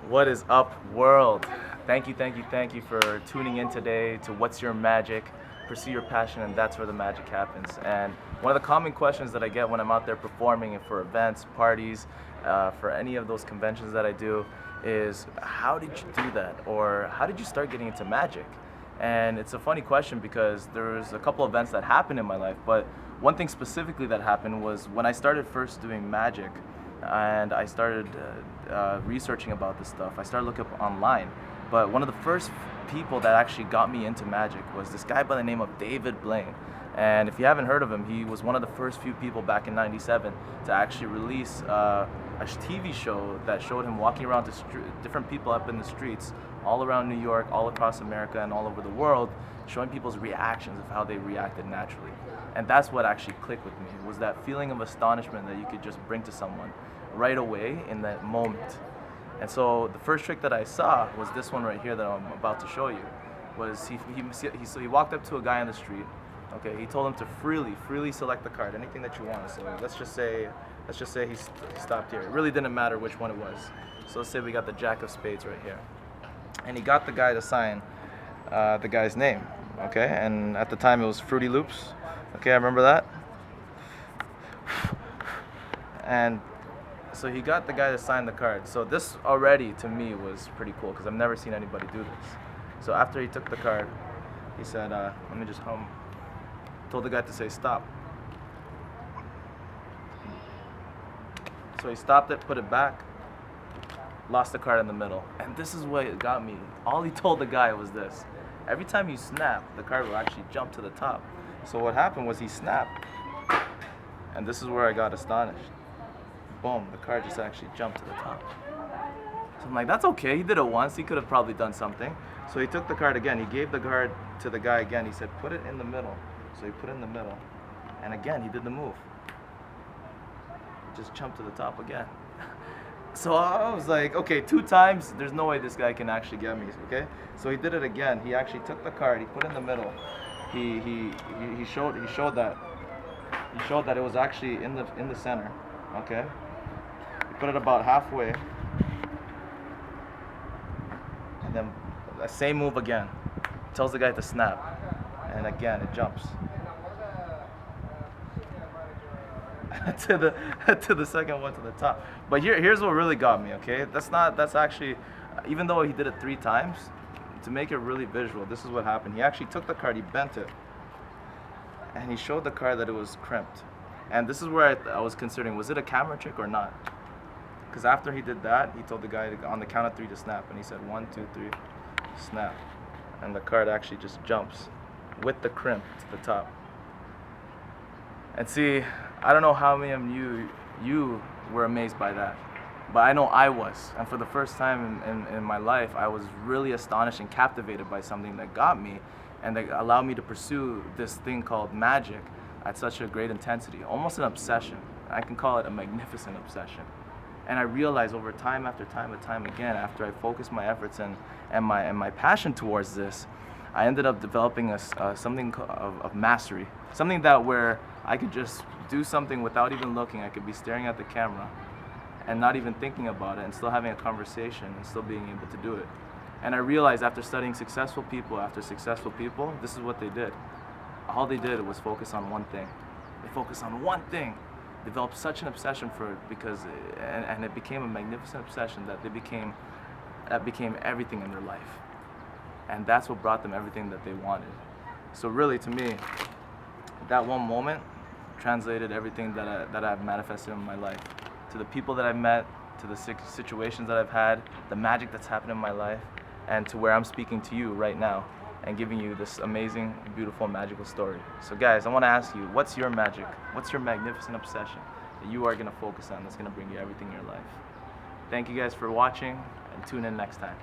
What is up, world? Thank you for tuning in today to What's Your Magic? Pursue your passion, and that's where the magic happens. And one of the common questions that I get when I'm out there performing and for events, parties, for any of those conventions that I do is, how did you do that? Or how did you start getting into magic? And it's a funny question because there's a couple events that happened in my life, but one thing specifically that happened was when I started first doing magic and I started researching about this stuff. I started looking up online, but one of the first people that actually got me into magic was this guy by the name of David Blaine. And if you haven't heard of him, he was one of the first few people back in '97 to actually release a TV show that showed him walking around to different people up in the streets all around New York, all across America, and all over the world, showing people's reactions of how they reacted naturally. And that's what actually clicked with me, was that feeling of astonishment that you could just bring to someone right away in that moment. And so the first trick that I saw was this one right here that I'm about to show you. Was so he walked up to a guy on the street. Okay, he told him to freely select the card, anything that you want. So let's just say he stopped here. It really didn't matter which one it was. So let's say we got the Jack of Spades right here, and he got the guy to sign the guy's name. Okay, and at the time it was Fruity Loops. Okay, I remember that. And so he got the guy to sign the card. So this already to me was pretty cool because I've never seen anybody do this. So after he took the card, he said, let me just hum. Told the guy to say stop. So he stopped it, put it back, lost the card in the middle. And this is what it got me. All he told the guy was this: every time you snap, the card will actually jump to the top. So what happened was he snapped, and this is where I got astonished. Boom, the card just actually jumped to the top. So I'm like, that's okay, he did it once, he could have probably done something. So he took the card again, he gave the card to the guy again, he said, put it in the middle. So he put it in the middle, and again, he did the move. Just jumped to the top again. So I was like, okay, 2 times, there's no way this guy can actually get me, okay? So he did it again, he actually took the card, he put it in the middle. He showed that it was actually in the center, okay? Put it about halfway, and then the same move again. Tells the guy to snap, and again it jumps to the second one to the top. But here's what really got me. Okay, that's actually, even though he did it 3 times, to make it really visual, this is what happened. He actually took the card, he bent it, and he showed the card that it was crimped. And this is where I was considering, was it a camera trick or not? Because after he did that, he told the guy on the count of 3 to snap, and he said 1, 2, 3, snap, and the card actually just jumps with the crimp to the top. And see, I don't know how many of you were amazed by that, but I know I was. And for the first time in my life, I was really astonished and captivated by something that got me and that allowed me to pursue this thing called magic at such a great intensity, almost an obsession. I can call it a magnificent obsession. And I realized over time after time and time again, after I focused my efforts and my passion towards this, I ended up developing something of mastery, something that where I could just do something without even looking. I could be staring at the camera and not even thinking about it, and still having a conversation and still being able to do it. And I realized after studying successful people after successful people, this is what they did. All they did was focus on one thing. They focused on one thing, developed such an obsession for it and it became a magnificent obsession that became everything in their life. And that's what brought them everything that they wanted. So really, to me, that one moment translated everything that I've manifested in my life. To the people that I've met, to the situations that I've had, the magic that's happened in my life, and to where I'm speaking to you right now and giving you this amazing, beautiful, magical story. So guys, I want to ask you, what's your magic? What's your magnificent obsession that you are going to focus on that's going to bring you everything in your life? Thank you guys for watching, and tune in next time.